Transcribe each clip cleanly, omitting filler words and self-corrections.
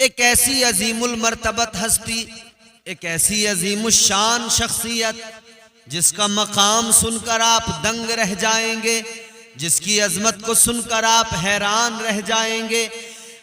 एक ऐसी अजीमुल मर्तबत हस्ती, एक ऐसी अजीमुल शान शख्सियत जिसका मकाम सुनकर आप दंग रह जाएंगे, जिसकी अजमत को सुनकर आप हैरान रह जाएंगे।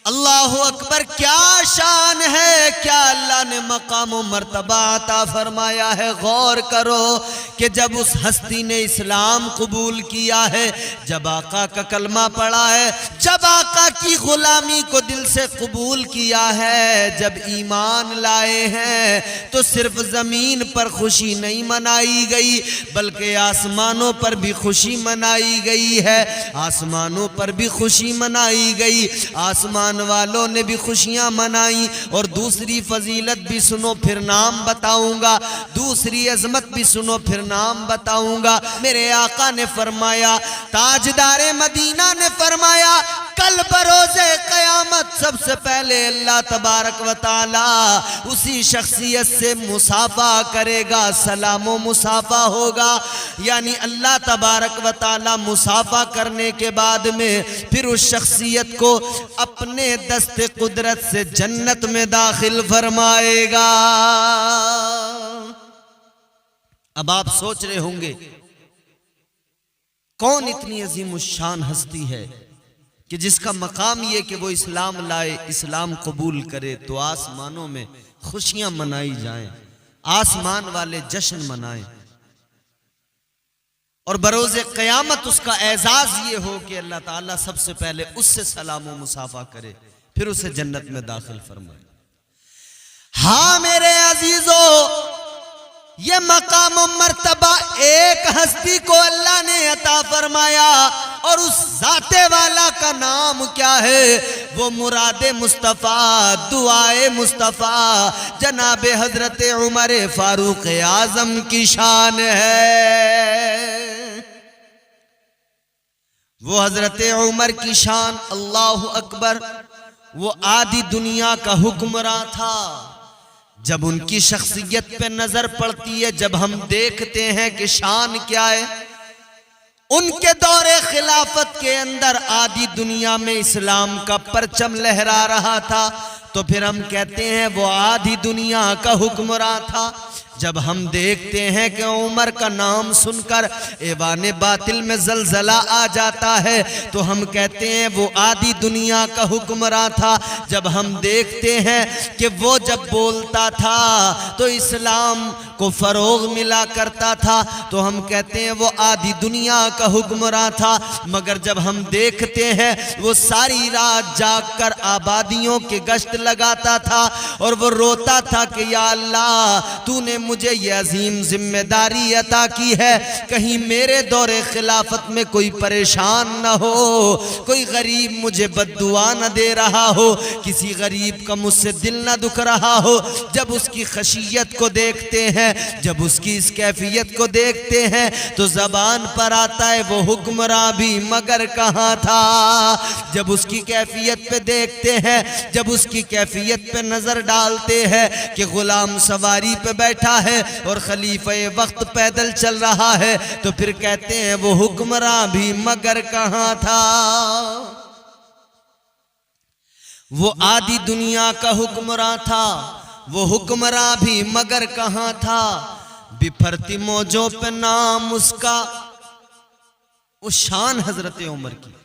अल्लाहु अकबर, क्या शान है, क्या अल्लाह ने मकाम व मर्तबा अता फरमाया है। गौर करो कि जब उस हस्ती ने इस्लाम कबूल किया है, जब आका का कलमा पढ़ा है, जब आका की गुलामी को दिल से कबूल किया है, जब ईमान लाए हैं, तो सिर्फ जमीन पर खुशी नहीं मनाई गई बल्कि आसमानों पर भी खुशी मनाई गई है। आसमानों पर भी खुशी मनाई गई, आसमान वालों ने भी खुशियां मनाई। और दूसरी फजीलत भी सुनो फिर नाम बताऊंगा, दूसरी अजमत भी सुनो फिर नाम बताऊंगा। मेरे आका ने फरमाया, ताजदारे मदीना ने फरमाया, कल बरोज़े क़यामत सबसे पहले अल्लाह तबारक व तआला उसी शख्सियत से मुसाफा करेगा, सलामो मुसाफा होगा। यानी अल्लाह तबारक व तआला मुसाफा करने के बाद में फिर उस शख्सियत को अपने दस्ते कुदरत से जन्नत में दाखिल फरमाएगा। अब आप सोच रहे होंगे कौन इतनी अजीम शान हस्ती है कि जिसका मकाम ये कि वो इस्लाम लाए, इस्लाम कबूल करे तो आसमानों में खुशियां मनाई जाएं, आसमान वाले जश्न मनाएं और बरोज़े क़यामत उसका एजाज ये हो कि अल्लाह ताला सबसे पहले उससे सलाम व मुसाफा करे, फिर उसे जन्नत में दाखिल फरमाए। हाँ मेरे अजीजों, ये मकाम व मर्तबा एक हस्ती को अल्लाह ने अता फरमाया और उस जाते वाला का नाम क्या है? वो मुरादे मुस्तफ़ा, दुआए मुस्तफ़ा, जनाबे हजरत उमर फारूक आजम की शान है। वो हजरत उमर की शान, अल्लाहु अकबर, वो आधी दुनिया का हुक्मरान था। जब उनकी शख्सियत पे नजर पड़ती है, जब हम देखते हैं कि शान क्या है, उनके दौरे खिलाफत के अंदर आधी दुनिया में इस्लाम का परचम लहरा रहा था, तो फिर हम कहते हैं वो आधी दुनिया का हुक्मरान था। जब हम देखते हैं कि उमर का नाम सुनकर ऐवाने बातिल में जलजला आ जाता है, तो हम कहते हैं वो आधी दुनिया का हुक्मरान था। जब हम देखते हैं कि वो जब बोलता था तो इस्लाम को फरोग मिला करता था, तो हम कहते हैं वो आधी दुनिया का हुक्मरान था। मगर जब हम देखते हैं वो सारी रात जाग कर आबादियों के गश्त लगाता था और वो रोता था कि या अल्लाह, तूने मुझे ये अजीम जिम्मेदारी अता की है, कहीं मेरे दौरे खिलाफत में कोई परेशान न हो, कोई गरीब मुझे बद्दुआ न दे रहा हो, किसी गरीब का मुझसे दिल न दुख रहा हो। जब उसकी खशियत को देखते हैं, जब उसकी इस कैफियत को देखते हैं, तो जबान पर आता है वो हुक्मरान भी मगर कहाँ था। जब उसकी कैफियत पे देखते हैं, जब उसकी कैफियत पे नजर डालते हैं कि गुलाम सवारी पे बैठा है और खलीफे वक्त पैदल चल रहा है, तो फिर कहते हैं वो हुक्मरान भी मगर कहाँ था। वो आधी दुनिया का हुक्मरान था, वो हुक्मरान भी मगर कहाँ था। बिफरती मौजों पे नाम उसका, उस शान हजरत उमर की,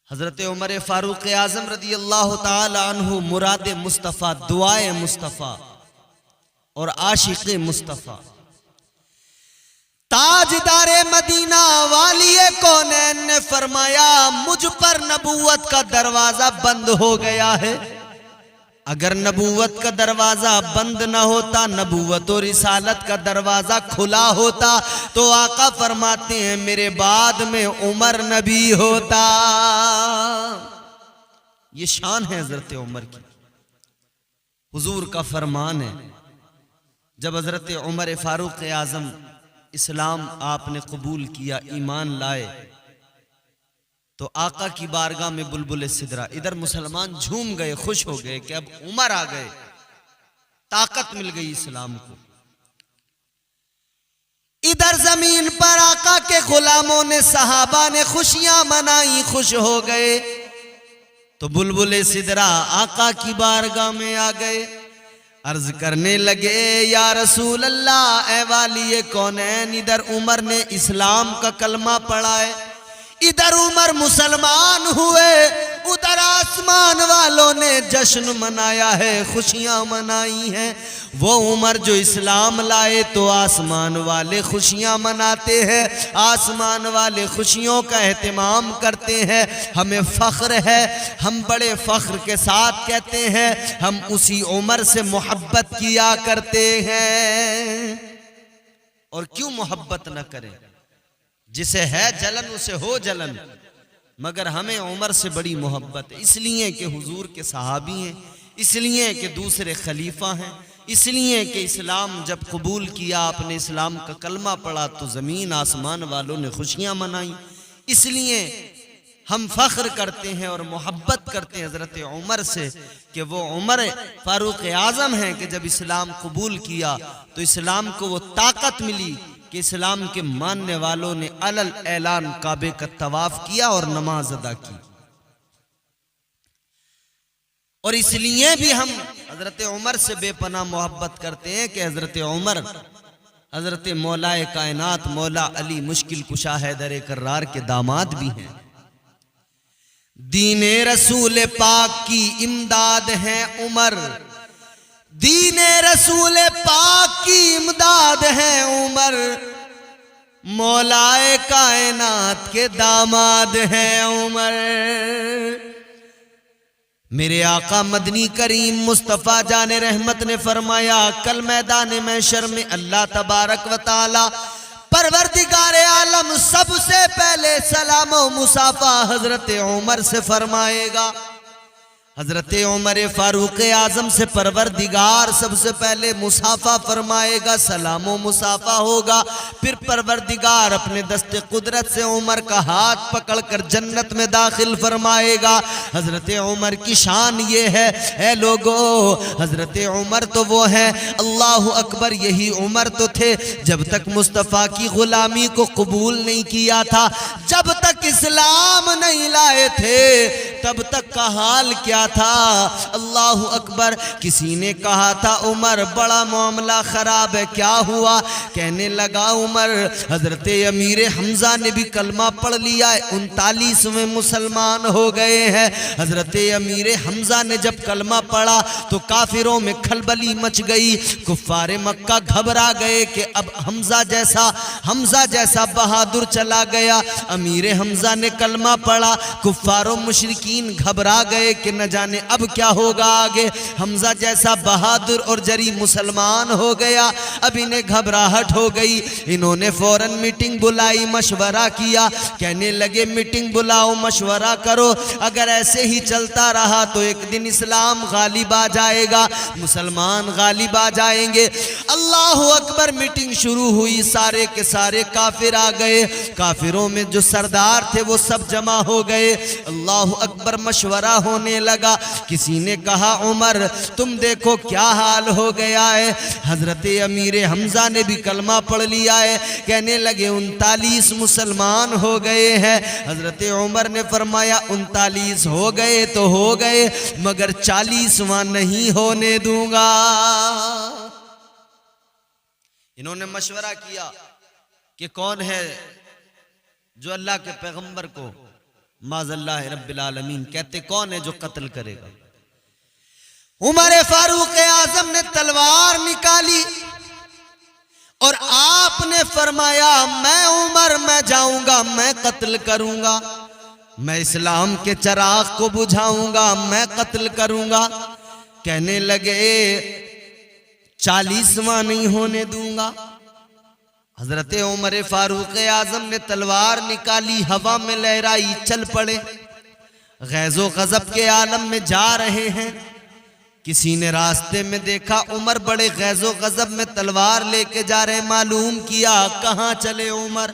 हजरत उमर फारूक आजम रदी अल्लाह ताला अन्हु मुरादे मुस्तफ़ा, दुआए मुस्तफ़ा और आशिक़े मुस्तफ़ा, ताजदारे मदीना वालिए कौनैन ने फरमाया, मुझ पर नबूवत का दरवाजा बंद हो गया है। अगर नबूवत का दरवाजा बंद न होता, नबूवत और रिसालत का दरवाजा खुला होता, तो आका फरमाते हैं मेरे बाद में उमर नबी होता। ये शान है हजरत उमर की, हुजूर का फरमान है। जब हजरत उमर फारूक आजम इस्लाम आपने कबूल किया, ईमान लाए, तो आका की बारगाह में बुलबुल सिदरा, इधर मुसलमान झूम गए, खुश हो गए कि अब उमर आ गए, ताकत मिल गई इस्लाम को। इधर जमीन पर आका के गुलामों ने, सहाबा ने खुशियां मनाई, खुश हो गए। तो बुलबुल सिदरा आका की बारगाह में आ गए, अर्ज करने लगे या रसूल अल्लाह, ए वाली कौनैन, इधर उमर ने इस्लाम का कलमा पढ़ा है, इधर उमर मुसलमान हुए, उधर आसमान वालों ने जश्न मनाया है, खुशियां मनाई हैं। वो उमर जो इस्लाम लाए तो आसमान वाले खुशियां मनाते हैं, आसमान वाले खुशियों का एहतमाम करते हैं। हमें फ़ख्र है, हम बड़े फ़ख्र के साथ कहते हैं हम उसी उमर से मोहब्बत किया करते हैं। और क्यों मोहब्बत न करें, जिसे है जलन उसे हो जलन, मगर हमें उमर से बड़ी मोहब्बत है, इसलिए कि हुजूर के सहाबी हैं, इसलिए कि दूसरे खलीफा हैं, इसलिए कि इस्लाम जब कबूल किया, आपने इस्लाम का कलमा पढ़ा तो ज़मीन आसमान वालों ने खुशियां मनाई। इसलिए हम फ़ख्र करते हैं और मोहब्बत करते हैं हज़रत उमर से कि वो उमर फ़ारूक आज़म हैं कि जब इस्लाम कबूल किया तो इस्लाम को वो ताकत मिली कि इस्लाम के मानने वालों ने अलल ऐलान काबे का तवाफ किया और नमाज अदा की। और इसलिए भी हम हजरत उमर से बेपनाह मोहब्बत करते हैं कि हजरत उमर हजरत मौलाए कायनात मौला अली मुश्किल कुशा हैदर कर्रार के दामाद भी हैं। दीने रसूल पाक की इमदाद है उमर, दीने रसूल पाक की इमदाद है उमर, मौलाए कायनात के दामाद है उमर। मेरे आका मदनी करीम मुस्तफ़ा जाने रहमत ने फरमाया, कल मैदान महशर में अल्लाह तबारक व ताला परवरदिगारे आलम सबसे पहले सलाम व मुसाफा हजरत उमर से फरमाएगा। हजरत उमर फारूक आजम से परवरदिगार सबसे पहले मुसाफा फरमाएगा, सलामो मुसाफा होगा। फिर परवरदिगार अपने दस्ते कुदरत से उमर का हाथ पकड़कर जन्नत में दाखिल फरमाएगा। हजरत उमर की शान ये है, ए लोगो, हजरत उमर तो वो है, अल्लाह अकबर, यही उमर तो थे जब तक मुस्तफ़ा की गुलामी को कबूल नहीं किया था, जब तक इस्लाम नहीं लाए थे, तब तक का हाल क्या था। अल्लाह अकबर। किसी ने कहा था उमर बड़ा मामला खराब है, क्या हुआ? कहने लगा उमर, हजरत अमीर हमजा ने भी कलमा पढ़ लिया है, 39वें मुसलमान हो गए हैं। हजरत अमीर हमजा ने जब कलमा पढ़ा तो काफिरों में खलबली मच गई, कुफ्फारे मक्का घबरा गए कि अब हमजा जैसा बहादुर चला गया। अमीर हमजा ने कलमा पढ़ा, कुफ्फारों मुशरिकीन घबरा गए कि न जाने अब क्या होगा आगे। हमजा जैसा बहादुर और जरी मुसलमान हो गया, अब इन्हें घबराहट हो गई। इन्होंने फौरन मीटिंग बुलाई, मशवरा किया, कहने लगे मीटिंग बुलाओ, मशवरा करो, अगर ऐसे ही चलता रहा तो एक दिन इस्लाम गालिब आ जाएगा, मुसलमान गालिब आ जाएंगे। अल्लाह अकबर। मीटिंग शुरू हुई, सारे के सारे काफिर आ गए, काफिरों में जो सरदार थे वो सब जमा हो गए। अल्लाह अकबर। मशवरा होने लगा। किसी ने कहा उमर तुम देखो क्या हाल हो गया है, हजरत अमीर हमजा ने भी कलमा पढ़ लिया है, कहने लगे 39 मुसलमान हो गए हैं। हजरत उमर ने फरमाया 39 हो गए तो हो गए, मगर 40वां नहीं होने दूंगा। इन्होंने मशवरा किया कि कौन है जो अल्लाह के पैगंबर को माज़ल्लाह रब्बिल आलमीन कहते, कौन है जो कत्ल करेगा? उमर फारूक आजम ने तलवार निकाली और आपने फरमाया मैं उमर, मैं जाऊंगा, मैं कत्ल करूंगा, मैं इस्लाम के चिराग को बुझाऊंगा, मैं कत्ल करूंगा। कहने लगे 40वां नहीं होने दूंगा। हजरत उमर फारूक आजम ने तलवार निकाली, हवा में लहराई, चल पड़े, गैज़ो गज़ब के आलम में जा रहे हैं। किसी ने रास्ते में देखा उमर बड़े गैज़ो गज़ब में तलवार लेके जा रहे, मालूम किया कहां चले उमर?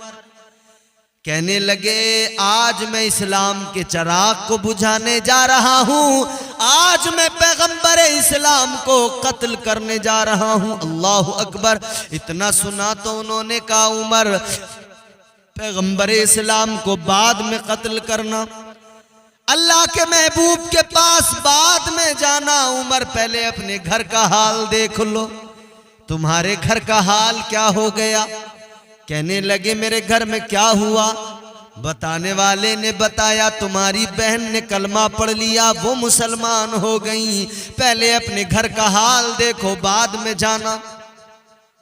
कहने लगे आज मैं इस्लाम के चिराग को बुझाने जा रहा हूं, आज मैं पैगंबर इस्लाम को कत्ल करने जा रहा हूं। अल्लाह अकबर। इतना सुना तो उन्होंने कहा उमर पैगंबर इस्लाम को बाद में कत्ल करना, अल्लाह के महबूब के पास बाद में जाना। उमर पहले अपने घर का हाल देख लो, तुम्हारे घर का हाल क्या हो गया। कहने लगे मेरे घर में क्या हुआ। बताने वाले ने बताया तुम्हारी बहन ने कलमा पढ़ लिया, वो मुसलमान हो गई। पहले अपने घर का हाल देखो, बाद में जाना।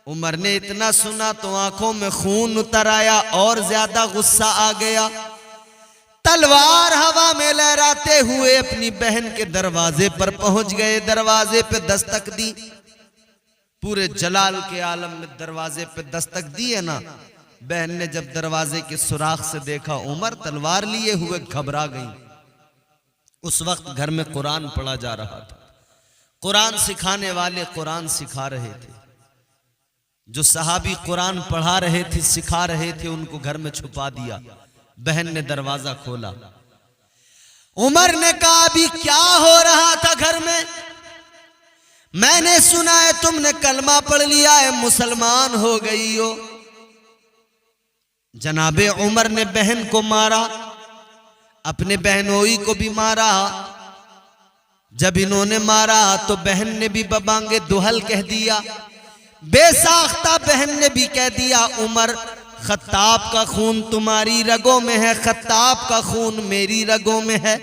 उमर ने इतना सुना तो आंखों में खून उतर आया और ज्यादा गुस्सा आ गया। तलवार हवा में लहराते हुए अपनी बहन के दरवाजे पर पहुंच गए। दरवाजे पे दस्तक दी, पूरे जलाल के आलम में दरवाजे पे दस्तक दी है ना। बहन ने जब दरवाजे के सुराख से देखा उमर तलवार लिए हुए, घबरा गई। उस वक्त घर में कुरान पढ़ा जा रहा था। कुरान सिखाने वाले कुरान सिखा रहे थे। जो सहाबी कुरान पढ़ा रहे थे, सिखा रहे थे, उनको घर में छुपा दिया। बहन ने दरवाजा खोला। उमर ने कहा अभी क्या हो रहा था घर में। मैंने सुना है तुमने कलमा पढ़ लिया है, मुसलमान हो गई हो। जनाबे उमर ने बहन को मारा, अपने बहनोई को भी मारा। जब इन्होंने मारा तो बहन ने भी बबांगे दुहल कह दिया। बेसाख्ता बहन ने भी कह दिया उमर खत्ताब का खून तुम्हारी रगों में है, खत्ताब का खून मेरी रगों में है।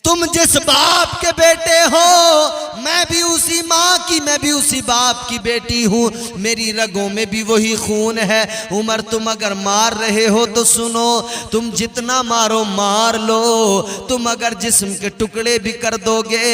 तुम जिस बाप के बेटे हो, मैं भी उसी माँ की, मैं भी उसी बाप की बेटी हूँ, मेरी रगों में भी वही खून है। उमर तुम अगर मार रहे हो तो सुनो, तुम जितना मारो मार लो, तुम अगर जिस्म के टुकड़े भी कर दोगे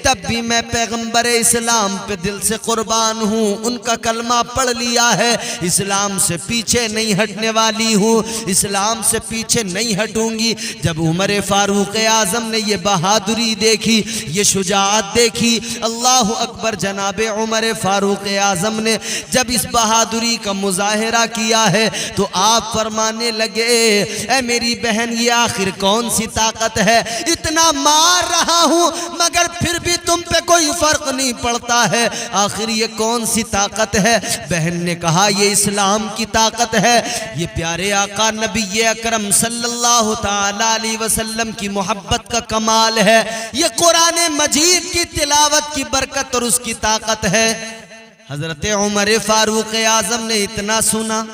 तब भी मैं पैगंबर इस्लाम पे दिल से कुर्बान हूँ। उनका कलमा पढ़ लिया है, इस्लाम से पीछे नहीं हटने वाली हूँ, इस्लाम से पीछे नहीं हटूंगी। जब उमर फारूक आजम ने ये बहादुरी देखी, ये शुजाअत देखी, अल्लाह अकबर, जनाबे उमर फारूक आजम ने जब इस बहादुरी का मुजाहिरा किया है तो आप फरमाने लगे ए मेरी बहन ये आखिर कौन सी ताकत है, इतना मार रहा हूं मगर फिर भी तुम पे कोई फर्क नहीं पड़ता है, आखिर ये कौन सी ताकत है। बहन ने कहा ये इस्लाम की ताकत है, ये प्यारे आका नबी अकरम सल्लल्लाहु ताला अलैहि वसल्लम की मोहब्बत का कमाल है, ये कुरान मजीद की तिलावत की बरकत और उसकी ताकत है। हजरत उमर फारूक आजम ने इतना सुना,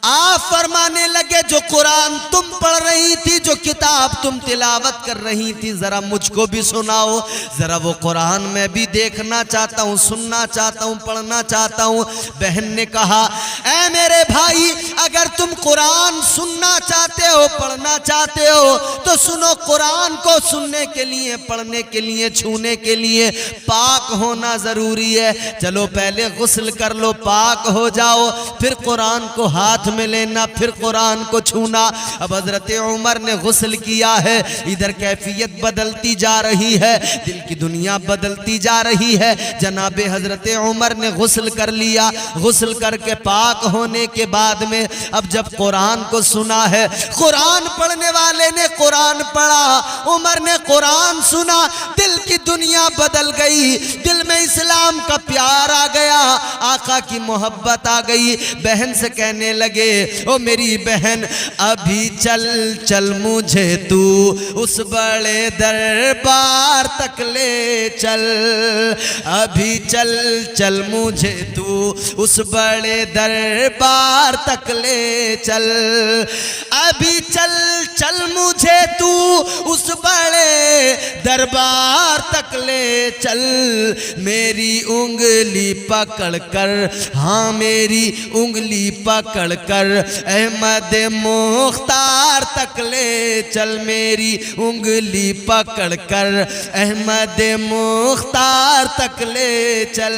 आप फरमाने लगे जो कुरान तुम पढ़ रही थी, जो किताब तुम तिलावत कर रही थी, जरा मुझको भी सुनाओ, जरा वो कुरान मैं भी देखना चाहता हूँ, सुनना चाहता हूँ, पढ़ना चाहता हूँ। बहन ने कहा ऐ मेरे भाई, अगर तुम कुरान सुनना चाहते हो, पढ़ना चाहते हो तो सुनो, कुरान को सुनने के लिए, पढ़ने के लिए, छूने के लिए पाक होना जरूरी है। चलो पहले गुस्ल कर लो, पाक हो जाओ, फिर कुरान को हाथ में लेना, फिर कुरान को छूना। अब हजरत उमर ने गुस्ल किया है, इधर कैफियत बदलती जा रही है, दिल की दुनिया बदलती जा रही है। जनाबे हजरत उमर ने गुस्ल कर लिया, गुस्ल करके पाक होने के बाद में अब जब कुरान को सुना है, कुरान पढ़ने वाले ने कुरान पढ़ा, उमर ने कुरान सुना, दिल की दुनिया बदल गई, दिल में इस्लाम का प्यार आ गया, आका की मोहब्बत आ गई। बहन से कहने लगे ओ मेरी बहन, अभी चल चल मुझे तू उस बड़े दरबार तक ले चल, अभी चल चल मुझे तू उस बड़े दरबार तक ले चल, अभी चल चल मुझे तू उस बड़े दरबार तक ले चल, मेरी उंगली पकड़ कर, हाँ मेरी उंगली पकड़ कर अहमद मुख्तार तक ले चल, मेरी उंगली पकड़ कर अहमद मुख्तार तक ले चल।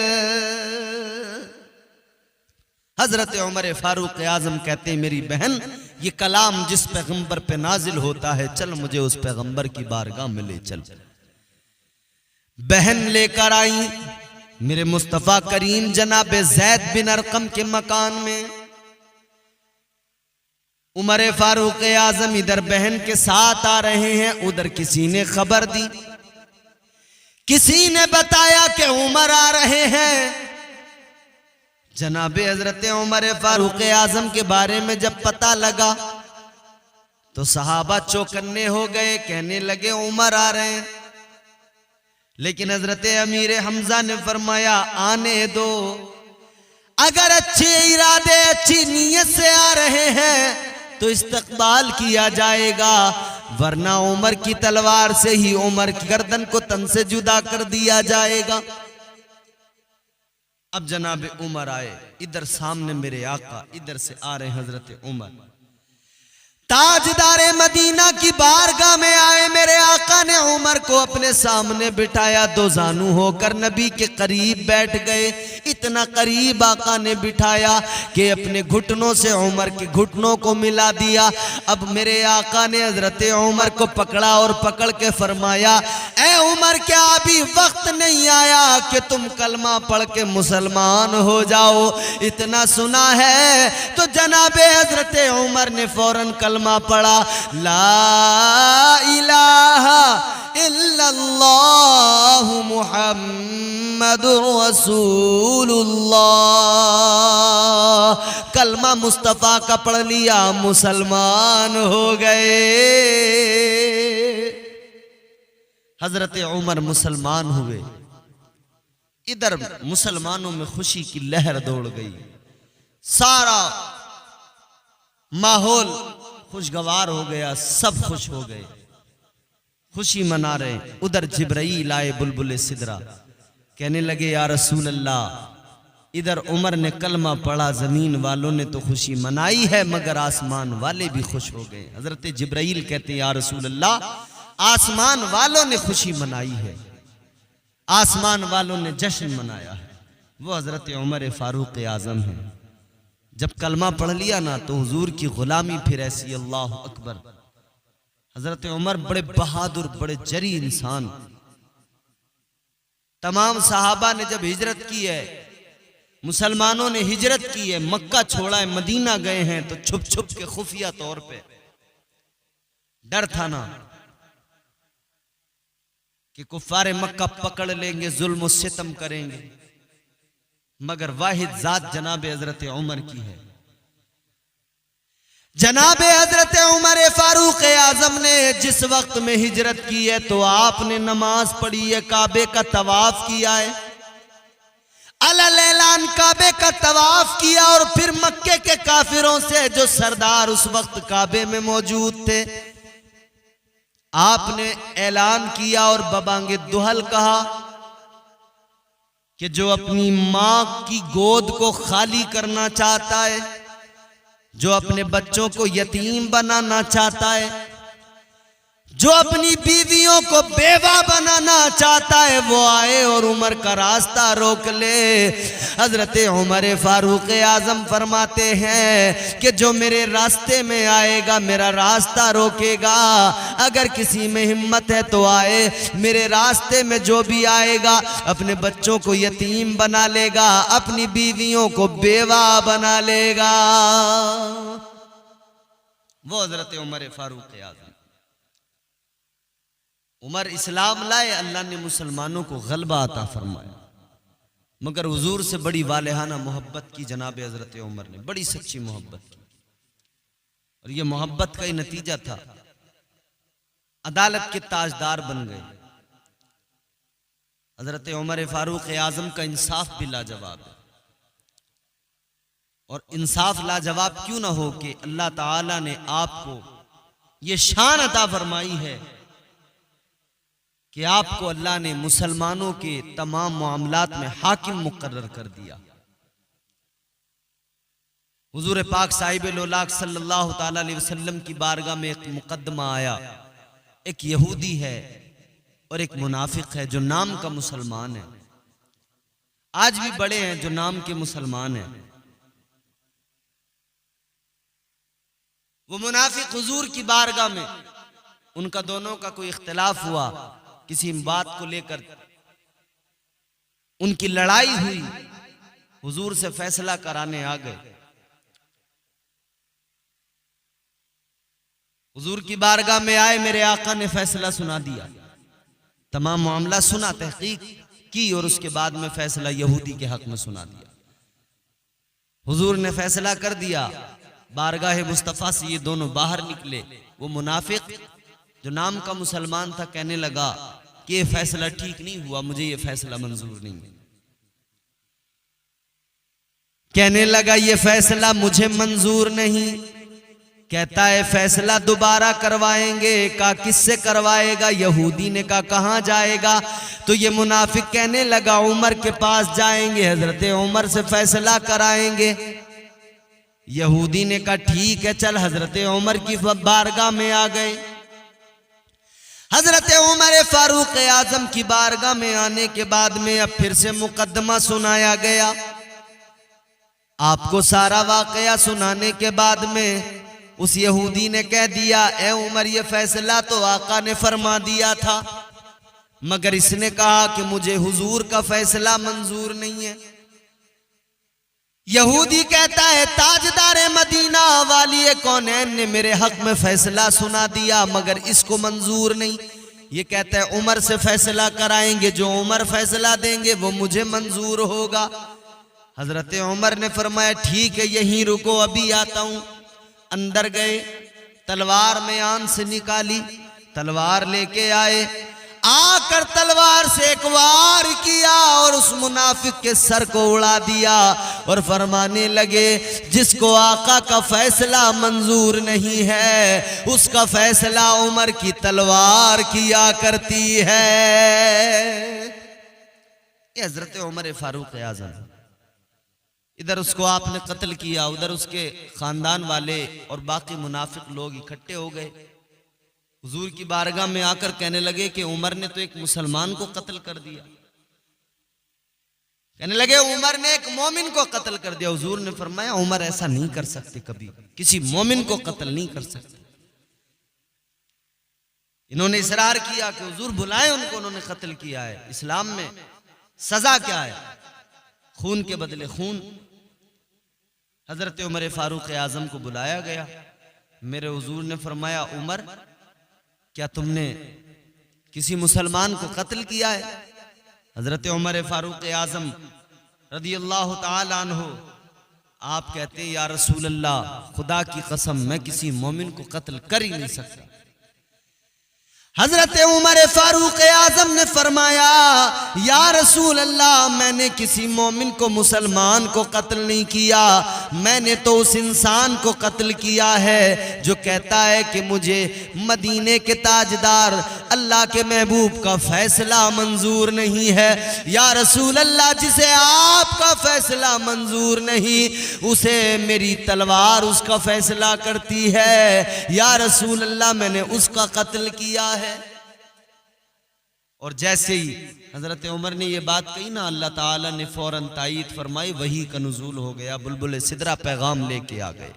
हजरत उमर फारूक आजम कहते हैं मेरी बहन, ये कलाम जिस पैगंबर पे नाजिल होता है, चल मुझे उस पैगंबर की बारगाह में ले चल। बहन लेकर आई मेरे मुस्तफा करीम जनाब जैद बिन अरकम के मकान में। उमर फारूक आजम इधर बहन के साथ आ रहे हैं, उधर किसी ने खबर दी, किसी ने बताया कि उमर आ रहे हैं। जनाबे हजरत उमर फारूक आजम के बारे में जब पता लगा तो सहाबा चौकन्ने हो गए, कहने लगे उमर आ रहे हैं। लेकिन हजरत अमीर हमजा ने फरमाया आने दो, अगर अच्छे इरादे अच्छी नीयत से आ रहे हैं तो इस्तकबाल किया जाएगा, वरना उमर की तलवार से ही उमर की गर्दन को तन से जुदा कर दिया जाएगा। अब जनाब उमर आए, इधर सामने मेरे आका, इधर से आ रहे हजरत उमर। ताजदारे मदीना की बारगाह में आए मेरे आका ने उमर को अपने सामने बिठाया, दो जानू होकर नबी के करीब बैठ गए। इतना करीब आका ने बिठाया कि अपने घुटनों से उमर के घुटनों को मिला दिया। अब मेरे आका ने हजरत उमर को पकड़ा और पकड़ के फरमाया, ए उमर, क्या अभी वक्त नहीं आया कि तुम कलमा पढ़ के मुसलमान हो जाओ? इतना सुना है तो जनाबे हजरत उमर ने फौरन कलमा पढ़ा, ला इलाहा इल्लल्लाह मुहम्मदुर रसूलुल्लाह। कलमा मुस्तफा का पढ़ लिया, मुसलमान हो गए। हजरत उमर मुसलमान हुए। इधर मुसलमानों में खुशी की लहर दौड़ गई, सारा माहौल खुशगवार हो गया, सब खुश हो गए, खुशी मना रहे। उधर जिब्राईल आए बुलबुल सिदरा, कहने लगे या रसूल अल्लाह, इधर उमर ने कलमा पढ़ा, जमीन वालों ने तो खुशी मनाई है मगर आसमान वाले भी खुश हो गए। हजरत जिब्राईल कहते हैं या रसूल अल्लाह, आसमान वालों ने खुशी मनाई है, आसमान वालों ने जश्न मनाया है। वो हजरत उमर फारूक आजम है। जब कलमा पढ़ लिया ना तो हुजूर की गुलामी फिर ऐसी, अल्लाह अकबर। हजरत उमर बड़े बहादुर, बड़े जरी इंसान। तमाम सहाबा ने जब हिजरत की है, मुसलमानों ने हिजरत की है, मक्का छोड़ा है, मदीना गए हैं, तो छुप छुप के खुफिया तौर पे डर था ना कि कुफ्फारे मक्का पकड़ लेंगे, जुल्म सितम करेंगे, मगर वाहिद जात जनाब हजरत उमर की है। जनाब हजरत उमर फारूक आजम ने जिस वक्त में हिजरत की है तो आपने नमाज पढ़ी है, काबे का तवाफ किया है, अलल ऐलान काबे का तवाफ किया, और फिर मक्के के काफिरों से जो सरदार उस वक्त काबे में मौजूद थे, आपने ऐलान किया और बबांगे दुहल कहा कि जो अपनी मां की गोद को खाली करना चाहता है, जो अपने बच्चों को यतीम बनाना चाहता है, जो अपनी बीवियों को बेवा बनाना चाहता है, वो आए और उमर का रास्ता रोक ले। हजरत उमर फारूक आजम फरमाते हैं कि जो मेरे रास्ते में आएगा, मेरा रास्ता रोकेगा, अगर किसी में हिम्मत है तो आए, मेरे रास्ते में जो भी आएगा अपने बच्चों को यतीम बना लेगा, अपनी बीवियों को बेवा बना लेगा। वो हजरत उमर फारूक आजम। उमर इस्लाम लाए, अल्लाह ने मुसलमानों को गलबा अता फरमाया, मगर हुजूर से बड़ी वालेहाना मोहब्बत की जनाब हजरत उमर ने, बड़ी सच्ची मोहब्बत की, और ये मोहब्बत का ही नतीजा था, अदालत के ताजदार बन गए। हजरत उमर फारूक आजम का इंसाफ भी लाजवाब है, और इंसाफ लाजवाब क्यों ना हो कि अल्लाह ताला ने आपको ये शान अता फरमाई है कि आपको अल्लाह ने मुसलमानों के तमाम मामलात में हाकिम मुकर्रर कर दिया। हुजूर पाक साहिब लोलाक सल्लल्लाहु ताला अलैहि वसल्लम की बारगाह में एक मुकद्दमा आया, एक यहूदी है और एक मुनाफिक है जो नाम का मुसलमान है। आज भी बड़े हैं जो नाम के मुसलमान हैं। वो मुनाफिक हुजूर की बारगाह में, उनका दोनों का कोई इख्तिलाफ हुआ, किसी बात को लेकर उनकी लड़ाई हुई, हुजूर से फैसला कराने आ गए। हुजूर की बारगाह में आए, मेरे आका ने फैसला सुना दिया, तमाम मामला सुना, तहकीक की, और उसके बाद में फैसला यहूदी के हक में सुना दिया। हुजूर ने फैसला कर दिया, बारगाह मुस्तफ़ा से ये दोनों बाहर निकले। वो मुनाफिक जो नाम का मुसलमान था कहने लगा कि ये फैसला ठीक नहीं हुआ, मुझे ये फैसला मंजूर नहीं है। कहने लगा ये फैसला मुझे मंजूर नहीं। कहता है फैसला दोबारा करवाएंगे। कहा किससे करवाएगा? यहूदी ने कहा कहां जाएगा? तो ये मुनाफिक कहने लगा उमर के पास जाएंगे, हजरत उमर से फैसला कराएंगे। यहूदी ने कहा ठीक है चल। हजरत उमर की बारगाह में आ गए। हजरत उमर फारूक आजम की बारगाह में आने के बाद में अब फिर से मुकदमा सुनाया गया। आपको सारा वाकया सुनाने के बाद में उस यहूदी ने कह दिया ए उमर ये फैसला तो आका ने फरमा दिया था, मगर इसने कहा कि मुझे हुजूर का फैसला मंजूर नहीं है। यहूदी कहता है ताजदार मदीना वाली कौनैन ने मेरे हक में फैसला सुना दिया मगर इसको मंजूर नहीं। ये कहता है उमर से फैसला कराएंगे, जो उमर फैसला देंगे वो मुझे मंजूर होगा। हजरत उमर ने फरमाया ठीक है यहीं रुको, अभी आता हूं। अंदर गए, तलवार में आन से निकाली, तलवार लेके आए, आकर तलवार से एक वार किया और उस मुनाफिक के सर को उड़ा दिया और फरमाने लगे जिसको आका का फैसला मंजूर नहीं है उसका फैसला उमर की तलवार किया करती है। ये हजरत उमर फारूक आजम, इधर उसको आपने कत्ल किया, उधर उसके खानदान वाले और बाकी मुनाफिक लोग इकट्ठे हो गए। हुजूर की बारगाह में आकर कहने लगे कि उमर ने तो एक मुसलमान को कत्ल कर दिया। कहने लगे उमर ने एक मोमिन को कत्ल कर दिया। हुजूर ने फरमाया उमर ऐसा नहीं कर सकते, कभी किसी मोमिन को कत्ल नहीं कर सकते। इन्होंने इसरार किया कि हुजूर बुलाए उनको, उन्होंने कत्ल किया है। इस्लाम में सजा क्या है? खून के बदले खून। हजरत उमर फारूक आजम को बुलाया गया। मेरे हुजूर ने फरमाया उमर क्या तुमने किसी मुसलमान को कत्ल किया है? हजरत उमर फारूक आजम रदी अल्लाह ताला अन्हु आप कहते हैं या रसूल अल्लाह खुदा की कसम मैं किसी मोमिन को कत्ल कर ही नहीं सकता। हजरत उमर फारूक आजम ने फरमाया या रसूल अल्लाह मैंने किसी मोमिन को मुसलमान को कत्ल नहीं किया, मैंने तो उस इंसान को कत्ल किया है जो कहता है कि मुझे मदीने के ताजदार अल्लाह के महबूब का फैसला मंजूर नहीं है। या रसूल अल्लाह जिसे आपका फैसला मंजूर नहीं उसे मेरी तलवार उसका फैसला करती है। या रसूल अल्लाह मैंने उसका कत्ल किया है। और जैसे ही हजरत उमर ने ये बात कही ना अल्लाह ताला ने फौरन तायीद फरमाई, वही का नुज़ूल हो गया, बुलबुल सिदरा पैगाम लेके आ गए।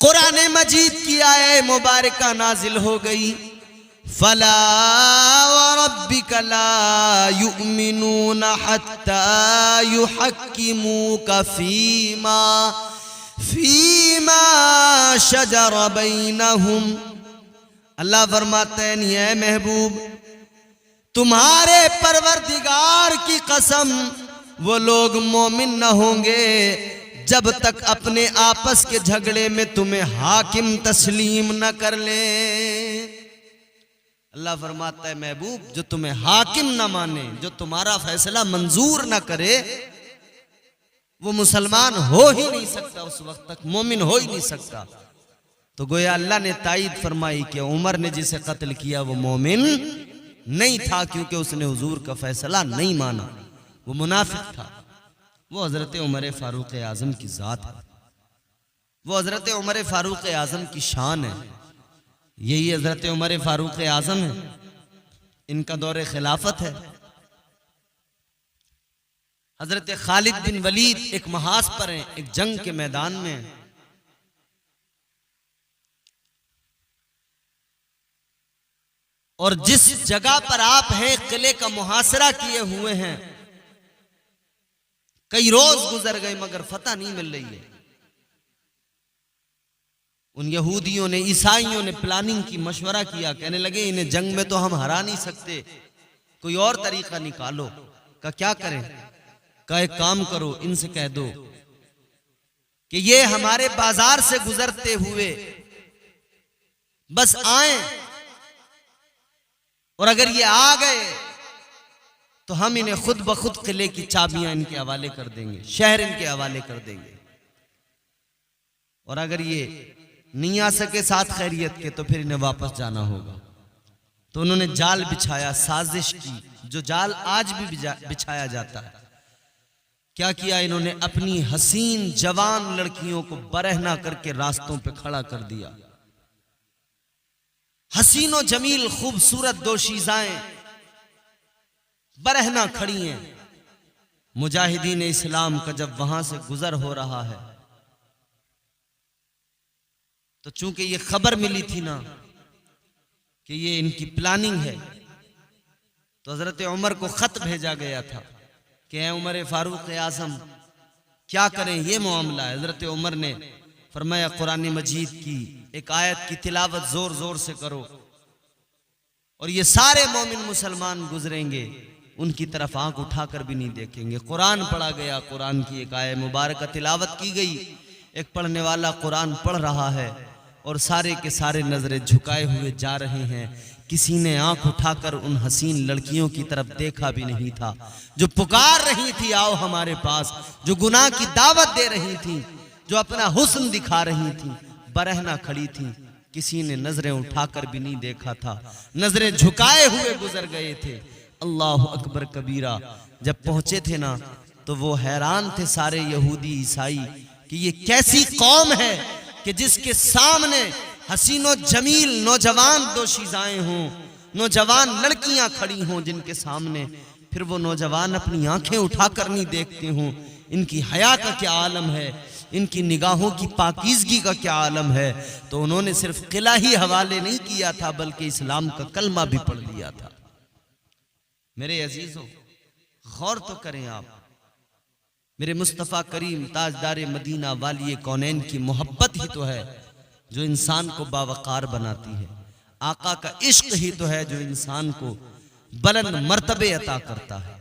कुरान मजीद की आयत मुबारका नाजिल हो गई। फला व रब्बिका ला युमिनून हत्ता युहक्किमूका फीमा शजर बैनहुम। अल्लाह फरमाते हैं ये महबूब तुम्हारे परवरदिगार की कसम वो लोग मोमिन न होंगे जब तक अपने आपस के झगड़े में तुम्हें हाकिम तस्लीम न कर ले। अल्लाह फरमाता है महबूब जो तुम्हें हाकिम न माने, जो तुम्हारा फैसला मंजूर न करे वो मुसलमान हो ही नहीं सकता, उस वक्त तक मोमिन हो ही नहीं सकता। तो गोया अल्लाह ने तायीद फरमाई कि उमर ने जिसे कत्ल किया वो मोमिन नहीं था क्योंकि उसने हुजूर का फैसला नहीं माना, वो मुनाफिक था। वो हजरत उमर फारूक आजम की जात है, वो हजरत उमर फारूक आजम की शान है। यही हजरत उमर फारूक आजम है, इनका दौरे खिलाफत है। हजरत खालिद बिन वलीद एक महाज पर हैं, एक जंग के मैदान में हैं। और जिस जगह पर आप हैं किले का मुहासरा किए हुए हैं, कई रोज गुजर गए मगर फतह नहीं मिल रही है। उन यहूदियों ने ईसाइयों ने प्लानिंग की, मशवरा किया, कहने लगे इन्हें जंग में तो हम हरा नहीं सकते, कोई और तरीका निकालो। का क्या करें? का एक काम करो इनसे कह दो कि ये हमारे बाजार से गुजरते हुए बस आए और अगर ये आ गए तो हम इन्हें खुद ब खुद किले की चाबियां इनके हवाले कर देंगे, शहर इनके हवाले कर देंगे। और अगर ये नहीं आ सके साथ खैरियत के तो फिर इन्हें वापस जाना होगा। तो उन्होंने जाल बिछाया, साजिश की, जो जाल आज भी बिछाया जाता है। क्या किया इन्होंने? अपनी हसीन जवान लड़कियों को बरहना करके रास्तों पे खड़ा कर दिया। हसीनो जमील खूबसूरत दोशीज़ाएं बरहना खड़ी हैं। मुजाहिदीन इस्लाम का जब वहां से गुजर हो रहा है तो चूंकि ये खबर मिली थी ना कि ये इनकी प्लानिंग है, तो हजरत उमर को खत भेजा गया था कि ऐ उमर फारूक आज़म क्या करें, ये मामला है। हजरत उमर ने फरमाया कुरान मजीद की एक आयत की तिलावत जोर जोर से करो और ये सारे मोमिन मुसलमान गुजरेंगे, उनकी तरफ आंख उठाकर भी नहीं देखेंगे। कुरान पढ़ा गया, कुरान की एक आयत मुबारक तिलावत की गई। एक पढ़ने वाला कुरान पढ़ रहा है और सारे के सारे नजरें झुकाए हुए जा रहे हैं। किसी ने आंख उठाकर उन हसीन लड़कियों की तरफ देखा भी नहीं था जो पुकार रही थी आओ हमारे पास, जो गुनाह की दावत दे रही थी, जो अपना हुस्न दिखा रही थी, बरहना खड़ी थी। किसी ने नजरें उठाकर भी नहीं देखा था, नजरें झुकाए हुए गुजर गए थे। अल्लाह अकबर कबीरा। जब पहुंचे थे ना तो वो हैरान थे सारे यहूदी ईसाई कि ये कैसी कौम है कि जिसके सामने हसीनो जमील नौजवान दोशीज़ाएं हों, नौजवान लड़कियां खड़ी हों जिनके सामने, फिर वो नौजवान अपनी आंखें उठाकर नहीं देखते हों। इनकी हया का क्या आलम है, इनकी निगाहों की पाकीज़गी का क्या आलम है। तो उन्होंने सिर्फ किला ही हवाले नहीं किया था बल्कि इस्लाम का कलमा भी पढ़ लिया था। मेरे अजीजों, गौर तो करें आप, मेरे मुस्तफ़ा करीम ताजदार मदीना वाली कौनैन की मोहब्बत ही तो है जो इंसान को बावकार बनाती है। आका का इश्क ही तो है जो इंसान को बुलंद मर्तबे अता करता है।